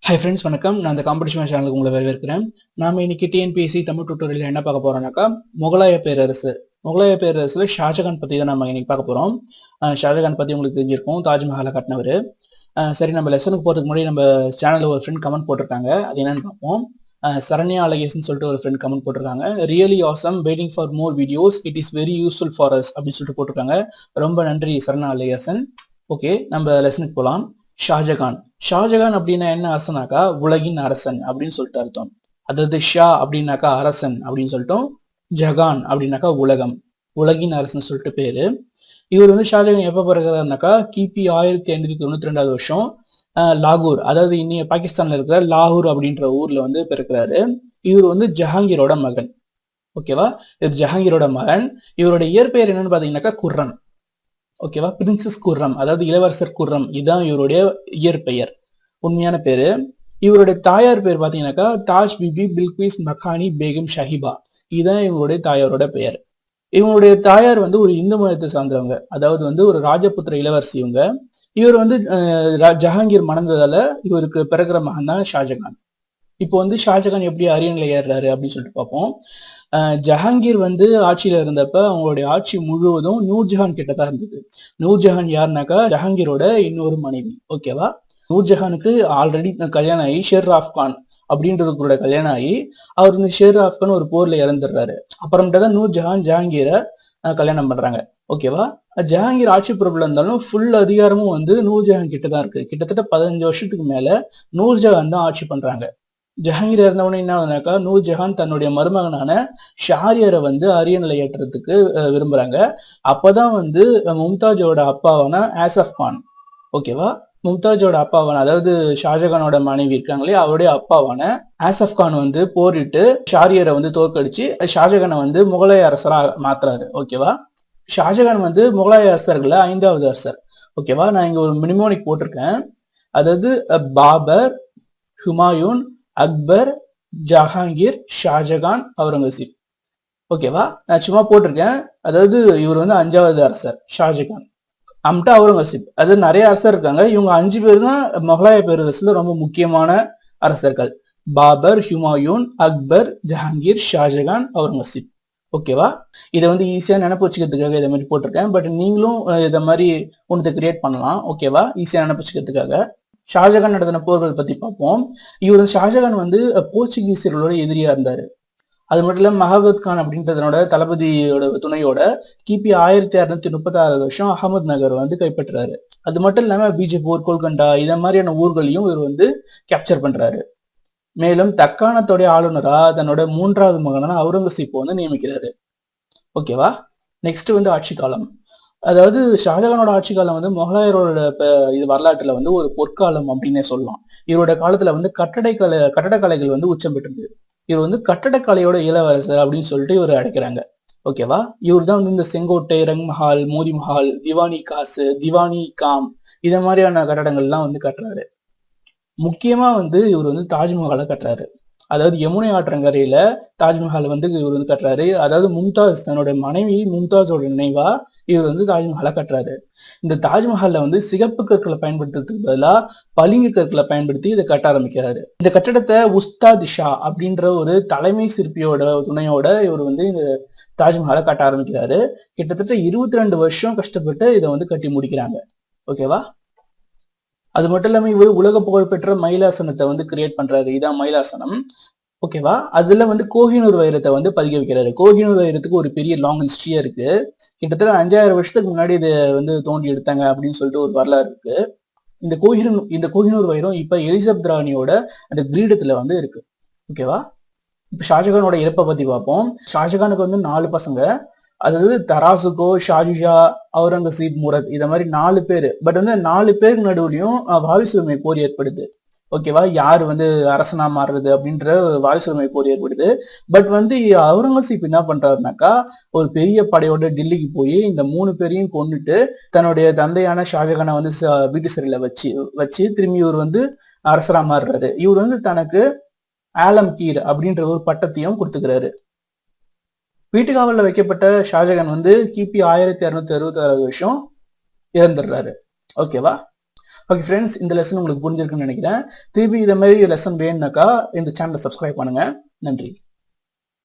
Hi friends, வணக்கம். நான் இந்த காம்படிஷன் சேனலுக்கு உங்களை வரவேற்கிறேன். நாம இன்னைக்கு டிஎன்பிஎஸ்சி தமிழ் டுட்டோரியல் என்ன பார்க்க போறோம்னாக்கா, முகலாய பேரரசு. முகலாய பேரரசுல ஷாஜகான் பத்தி தான் நம்ம இன்னைக்கு பார்க்க போறோம். ஷாஜகான் பத்தி உங்களுக்கு தெரிஞ்சிருக்கும், தாஜ்மஹாலை கட்டினவர். சரி, நம்ம லெசனுக்கு போறதுக்கு முன்னாடி நம்ம சேனல்ல ஒரு ஃப்ரெண்ட் கமெண்ட் போட்டிருக்காங்க. அது என்னன்னு பார்ப்போம். சரண்யா அழகேசன் சொல்லிட்டு ஒரு ஃப்ரெண்ட் கமெண்ட் போட்டிருக்காங்க. Really awesome, waiting for more videos, it is very useful for us அப்படின்னு சொல்லிட்டு போட்டிருக்காங்க. ரொம்ப நன்றி சரண்யா அழகேசன். ஓகே, நம்ம லெசனுக்கு போகலாம். ஷாஜகான். ஷாஜகான் அப்படின்னா என்ன அரசனாக்கா, உலகின் அரசன் அப்படின்னு சொல்லிட்டு அர்த்தம். அதாவது ஷா அப்படின்னாக்கா அரசன் அப்படின்னு சொல்லிட்டோம். ஜகான் அப்படின்னாக்கா உலகம், உலகின் அரசன் சொல்லிட்டு பேரு. இவர் வந்து ஷாஜகான் எப்ப பிறகுறாருனாக்கா, கிபி 1592 வருஷம் லாகூர், அதாவது இன்னைய பாகிஸ்தான்ல இருக்கிற லாகூர் அப்படின்ற ஊர்ல வந்து பிறக்கிறாரு. இவர் வந்து ஜஹாங்கீரோட மகன். ஓகேவா, இவர் ஜஹாங்கீரோட மகன். இவருடைய இயற்பெயர் என்னன்னு பாத்தீங்கன்னாக்கா குர்ரம். ஓகேவா, பிரின்சஸ் குர்ரம், அதாவது இளவரசர் குர்ரம், இதுதான் இவருடைய இயற்பெயர், உண்மையான பேரு. இவருடைய தாயார் பேர் பாத்தீங்கன்னாக்கா தாஜ் பிபி பில்கிஸ் மக்கானி பேகம் ஷஹிபா, இதுதான் இவங்களுடைய தாயாரோட பெயர். இவங்களுடைய தாயார் வந்து ஒரு இந்து மதத்தை சார்ந்தவங்க, அதாவது வந்து ஒரு ராஜபுத்திர இளவரசி இவங்க. இவர் வந்து ஜஹாங்கீர் மணந்ததால இவருக்கு பிறகுற மகன் தான் ஷாஜகான். இப்போ வந்து ஷாஜகான் எப்படி அரியணையில ஏறுறாரு அப்படின்னு சொல்லிட்டு பார்ப்போம். ஜஹாங்கீர் வந்து ஆட்சியில இருந்தப்ப அவங்களுடைய ஆட்சி முழுவதும் நூர்ஜஹான் கிட்ட தான் இருந்தது. நூர்ஜஹான் யாருனாக்கா ஜஹாங்கீரோட இன்னொரு மனைவி. ஓகேவா, நூர்ஜஹானுக்கு ஆல்ரெடி கல்யாணம் ஆகி ஷேர் ஆஃப்கான் அப்படின்றது கூட கல்யாணம் ஆகி அவர் வந்து ஷேர் ஆஃப்கான் ஒரு போர்ல இறந்துடுறாரு. அப்புறமேட்டு தான் நூர்ஜஹான் ஜஹாங்கீரை கல்யாணம் பண்றாங்க. ஓகேவா, ஜஹாங்கீர் ஆட்சி பொறுப்புல இருந்தாலும் ஃபுல் அதிகாரமும் வந்து நூர்ஜஹான் கிட்ட தான் இருக்கு. கிட்டத்தட்ட 15 வருஷத்துக்கு மேல நூர்ஜஹான் தான் ஆட்சி பண்றாங்க. ஜஹாங்கீர் இருந்தவொடனே என்ன ஆகுதுனாக்கா, நூர்ஜஹான் தன்னுடைய மருமகனான ஷாரியரை வந்து அரியணையில ஏற்றுறதுக்கு விரும்புறாங்க. அப்பதான் வந்து மும்தாஜோட அப்பாவான ஆசஃப் கான், ஓகேவா, மும்தாஜோட அப்பாவான, அதாவது ஷாஜகானோட மனைவி இருக்காங்களே, அவருடைய அப்பாவான ஆசஃப் கான் வந்து போரிட்டு ஷாரியரை வந்து தோற்கடிச்சு ஷாஜகானை வந்து முகலாய அரசரா மாத்துறாரு. ஓகேவா, ஷாஜகான் வந்து முகலாய அரசர்கள 5வது அரசர். ஓகேவா, நான் இங்க ஒரு மினிமோனிக் போட்டிருக்கேன். அதாவது பாபர், ஹுமாயூன், அக்பர், ஜஹாங்கீர், ஷாஜகான், அவுரங்கசீப். ஓகேவா, நான் சும்மா போட்டிருக்கேன். அதாவது இவர் வந்து 5வது அரசர் ஷாஜகான், அம்டா அவுரங்கசீப். அது நிறைய அரசர் இருக்காங்க, இவங்க 5 பேர் தான் முகலாய பேரரசுல ரொம்ப முக்கியமான அரசர்கள். பாபர், ஹுமாயூன், அக்பர், ஜஹாங்கீர், ஷாஜகான், அவுரங்கசீப். ஓகேவா, இதை வந்து ஈஸியா நினைப்பு வச்சுக்கிறதுக்காக இதை மாதிரி போட்டிருக்கேன். பட் நீங்களும் இதை மாதிரி ஒன்று கிரியேட் பண்ணலாம். ஓகேவா, ஈஸியா நினைப்பு வச்சுக்கிறதுக்காக. ஷாஜகான் நடத்தின போர்கள் பத்தி பார்ப்போம். இவர் ஷாஜகான் வந்து போர்ச்சுகீசியர்களோட எதிரியா இருந்தாரு. அது மட்டும் இல்லாம மஹபத் கான் அப்படின்றதனோட தளபதியோட துணையோட கிபி 1636 வருஷம் அகமது நகர் வந்து கைப்பற்றுறாரு. அது மட்டும் இல்லாம பீஜப்பூர், கோல்கண்டா இத மாதிரியான ஊர்களையும் இவர் வந்து கேப்சர் பண்றாரு. மேலும் தக்காணத்தோடைய ஆளுநரா தன்னோட 3வது மகனான அவுரங்கசீப் வந்து நியமிக்கிறாரு. ஓகேவா, நெக்ஸ்ட் வந்து ஆட்சி காலம். அதாவது ஷாஜகானோட ஆட்சி காலம் வந்து முகலாயரோட இது வரலாற்றுல வந்து ஒரு பொற்காலம் அப்படின்னே சொல்லலாம். இவரோட காலத்துல வந்து கட்டடக்கலைகள் வந்து உச்சம் பெற்றது. இவர் வந்து கட்டடக்கலையோட இளவரசர் அப்படின்னு சொல்லிட்டு இவர் அழைக்கிறாங்க. ஓகேவா, இவர் தான் வந்து இந்த செங்கோட்டை, ரங்மஹால், மோதி மஹால், திவானி காசு, திவானி காம் இத மாதிரியான கட்டடங்கள்லாம் வந்து கட்டுறாரு. முக்கியமா வந்து இவர் வந்து தாஜ்மஹாலை கட்டுறாரு. அதாவது யமுனை ஆற்றங்கரையில தாஜ்மஹால் வந்து இவர் வந்து கட்டுறாரு. அதாவது மும்தாஜ் தன்னோட மனைவி மும்தாஜோட நினைவா இவர் வந்து தாஜ்மஹாலை கட்டுறாரு. இந்த தாஜ்மஹால்ல வந்து சிகப்பு கற்களை பயன்படுத்துறதுக்கு பதிலா பளிங்கு கற்களை பயன்படுத்தி இதை கட்ட ஆரம்பிக்கிறாரு. இந்த கட்டடத்தை உஸ்தாத் ஷா அப்படின்ற ஒரு தலைமை சிற்பியோட துணையோட இவர் வந்து இந்த தாஜ்மஹாலை கட்ட ஆரம்பிக்கிறாரு. கிட்டத்தட்ட 22 வருஷம் கஷ்டப்பட்டு இதை வந்து கட்டி முடிக்கிறாங்க. ஓகேவா, அது மட்டும் இல்லாம இவர் உலக புகழ்பெற்ற மயிலாசனத்தை வந்து கிரியேட் பண்றாரு. இதான் மயிலாசனம். ஓகேவா, அதுல வந்து கோஹினூர் வைரத்தை வந்து பதிக்க வைக்கிறாரு. கோஹினூர் வைரத்துக்கு ஒரு பெரிய லாங் ஹிஸ்டரியா இருக்கு. கிட்டத்தட்ட 5000 வருஷத்துக்கு முன்னாடி இதை வந்து தோண்டி எடுத்தாங்க அப்படின்னு சொல்லிட்டு ஒரு வரலாறு இருக்கு. இந்த கோஹினூர் வைரம் இப்ப எலிசபெத் ராணியோட அந்த கிரீடத்துல வந்து இருக்கு. ஓகேவா, இப்ப ஷாஜகானோட இறப்பை பத்தி பார்ப்போம். ஷாஜகானுக்கு வந்து 4 பசங்க. அதாவது தராசுகோ, ஷாஜுஷா, அவுரங்கசீப், முரத், இத மாதிரி 4 பேரு. பட் வந்து 4 பேருக்கு நடுவுலையும் வாரிசுரிமை போர் ஏற்படுது. ஓகேவா, யாரு வந்து அரசனா மாறுறது அப்படின்ற வாரிசுரிமை போர் ஏற்படுது. பட் வந்து அவுரங்கசீப் என்ன பண்றாருனாக்கா, ஒரு பெரிய படையோட டெல்லிக்கு போய் இந்த 3 பேரையும் கொண்டுட்டு தன்னுடைய தந்தையான ஷாஜகானை வந்து வீட்டு சிறையில வச்சு திரும்பி இவர் வந்து அரசரா மாறுறாரு. இவர் வந்து தனக்கு ஆலம்கீர் அப்படின்ற ஒரு பட்டத்தையும் கொடுத்துக்கிறாரு. வீட்டுக்காவல்ல வைக்கப்பட்ட ஷாஜகான் வந்து கிபி 1666 வருஷம் இறந்துடுறாரு. ஓகேவா, ஓகே ஃப்ரெண்ட்ஸ், இந்த லெசன் உங்களுக்கு புரிஞ்சிருக்குன்னு நினைக்கிறேன். திருப்பி இதை மாதிரி லெசன் வேணும்னாக்கா இந்த சேனலை சப்ஸ்கிரைப் பண்ணுங்க. நன்றி.